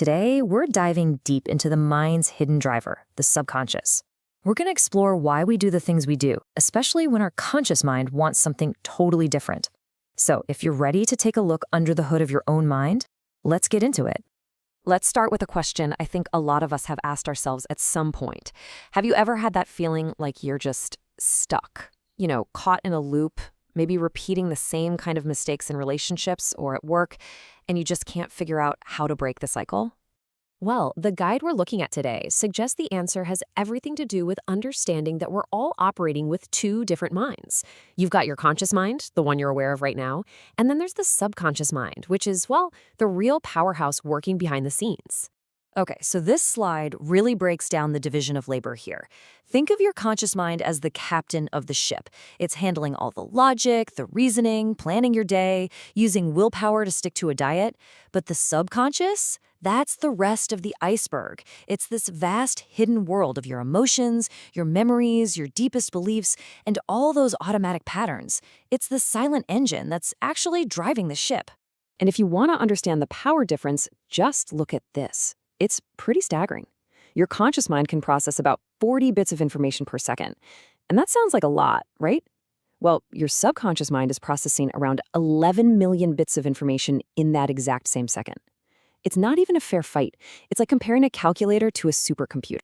Today, we're diving deep into the mind's hidden driver, the subconscious. We're going to explore why we do the things we do, especially when our conscious mind wants something totally different. So, if you're ready to take a look under the hood of your own mind, let's get into it. Let's start with a question I think a lot of us have asked ourselves at some point. Have you ever had that feeling like you're just stuck? Caught in a loop, maybe repeating the same kind of mistakes in relationships or at work, and you just can't figure out how to break the cycle? Well, the guide we're looking at today suggests the answer has everything to do with understanding that we're all operating with two different minds. You've got your conscious mind, the one you're aware of right now, and then there's the subconscious mind, which is, well, the real powerhouse working behind the scenes. Okay, so this slide really breaks down the division of labor here. Think of your conscious mind as the captain of the ship. It's handling all the logic, the reasoning, planning your day, using willpower to stick to a diet. But the subconscious? That's the rest of the iceberg. It's this vast hidden world of your emotions, your memories, your deepest beliefs, and all those automatic patterns. It's the silent engine that's actually driving the ship. And if you want to understand the power difference, just look at this. It's pretty staggering. Your conscious mind can process about 40 bits of information per second. And that sounds like a lot, right? Well, your subconscious mind is processing around 11 million bits of information in that exact same second. It's not even a fair fight. It's like comparing a calculator to a supercomputer.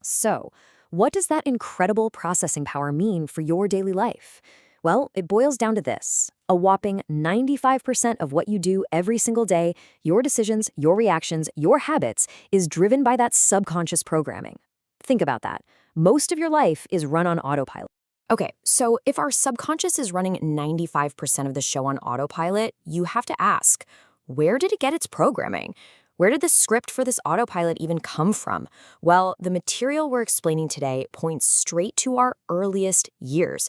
So, what does that incredible processing power mean for your daily life? Well, it boils down to this. A whopping 95% of what you do every single day, your decisions, your reactions, your habits, is driven by that subconscious programming. Think about that. Most of your life is run on autopilot. Okay, so if our subconscious is running 95% of the show on autopilot, you have to ask, where did it get its programming? Where did the script for this autopilot even come from? Well, the material we're explaining today points straight to our earliest years.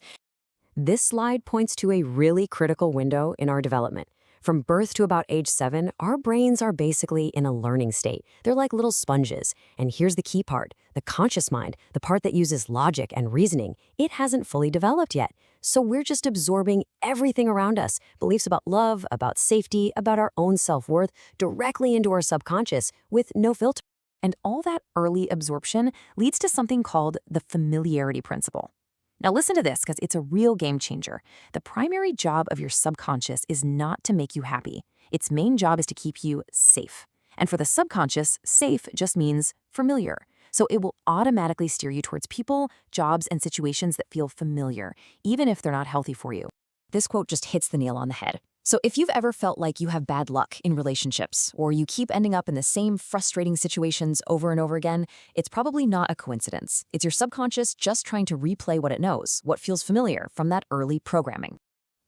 This slide points to a really critical window in our development. From birth to about age 7, our brains are basically in a learning state. They're like little sponges. And here's the key part. The conscious mind, the part that uses logic and reasoning, it hasn't fully developed yet. So we're just absorbing everything around us, beliefs about love, about safety, about our own self-worth, directly into our subconscious with no filter. And all that early absorption leads to something called the familiarity principle. Now listen to this, because it's a real game changer. The primary job of your subconscious is not to make you happy. Its main job is to keep you safe. And for the subconscious, safe just means familiar. So it will automatically steer you towards people, jobs, and situations that feel familiar, even if they're not healthy for you. This quote just hits the nail on the head. So if you've ever felt like you have bad luck in relationships, or you keep ending up in the same frustrating situations over and over again, it's probably not a coincidence. It's your subconscious just trying to replay what it knows, what feels familiar from that early programming.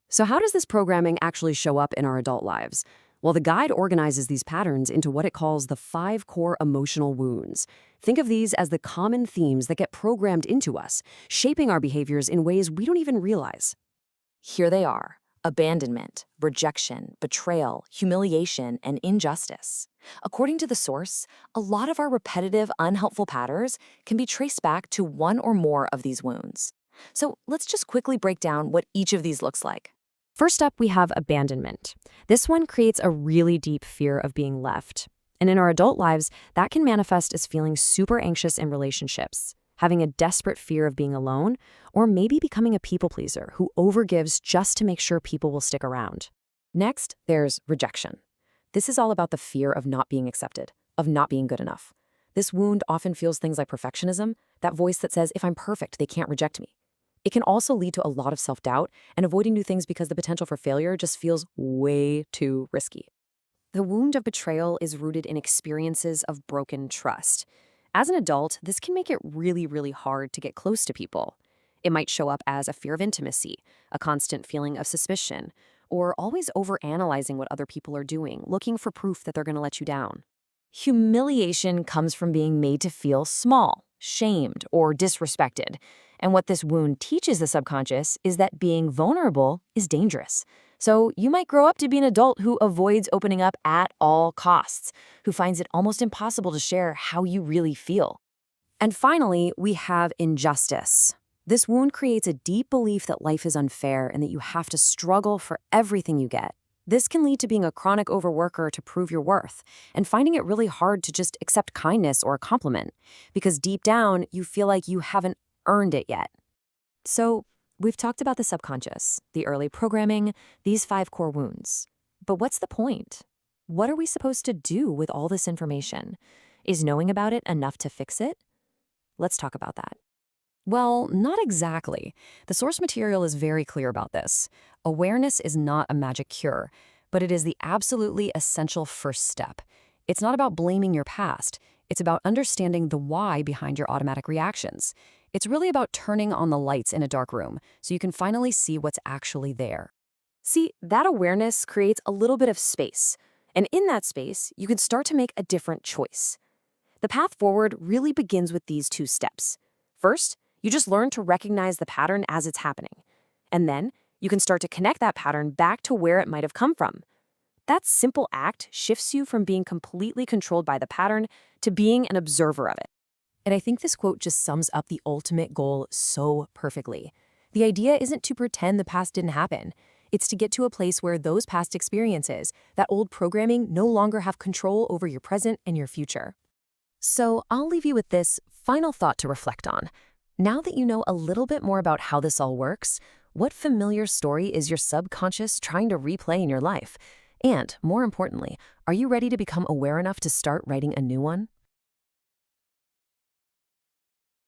So how does this programming actually show up in our adult lives? Well, the guide organizes these patterns into what it calls the 5 core emotional wounds. Think of these as the common themes that get programmed into us, shaping our behaviors in ways we don't even realize. Here they are. Abandonment, rejection, betrayal, humiliation, and injustice. According to the source, a lot of our repetitive, unhelpful patterns can be traced back to one or more of these wounds. So let's just quickly break down what each of these looks like. First up, we have abandonment. This one creates a really deep fear of being left. And in our adult lives, that can manifest as feeling super anxious in relationships, having a desperate fear of being alone, or maybe becoming a people pleaser who overgives just to make sure people will stick around. Next, there's rejection. This is all about the fear of not being accepted, of not being good enough. This wound often feels things like perfectionism, that voice that says, if I'm perfect, they can't reject me. It can also lead to a lot of self-doubt and avoiding new things because the potential for failure just feels way too risky. The wound of betrayal is rooted in experiences of broken trust. As an adult, this can make it really, really hard to get close to people. It might show up as a fear of intimacy, a constant feeling of suspicion, or always overanalyzing what other people are doing, looking for proof that they're going to let you down. Humiliation comes from being made to feel small, shamed, or disrespected. And what this wound teaches the subconscious is that being vulnerable is dangerous. So you might grow up to be an adult who avoids opening up at all costs, who finds it almost impossible to share how you really feel. And finally, we have injustice. This wound creates a deep belief that life is unfair and that you have to struggle for everything you get. This can lead to being a chronic overworker to prove your worth and finding it really hard to just accept kindness or a compliment because deep down you feel like you haven't earned it yet. So, we've talked about the subconscious, the early programming, these 5 core wounds. But what's the point? What are we supposed to do with all this information? Is knowing about it enough to fix it? Let's talk about that. Well, not exactly. The source material is very clear about this. Awareness is not a magic cure, but it is the absolutely essential first step. It's not about blaming your past. It's about understanding the why behind your automatic reactions. It's really about turning on the lights in a dark room so you can finally see what's actually there. See, that awareness creates a little bit of space. And in that space, you can start to make a different choice. The path forward really begins with these 2 steps. First, you just learn to recognize the pattern as it's happening. And then, you can start to connect that pattern back to where it might have come from. That simple act shifts you from being completely controlled by the pattern to being an observer of it. And I think this quote just sums up the ultimate goal so perfectly. The idea isn't to pretend the past didn't happen. It's to get to a place where those past experiences, that old programming, no longer have control over your present and your future. So I'll leave you with this final thought to reflect on. Now that you know a little bit more about how this all works, what familiar story is your subconscious trying to replay in your life? And more importantly, are you ready to become aware enough to start writing a new one?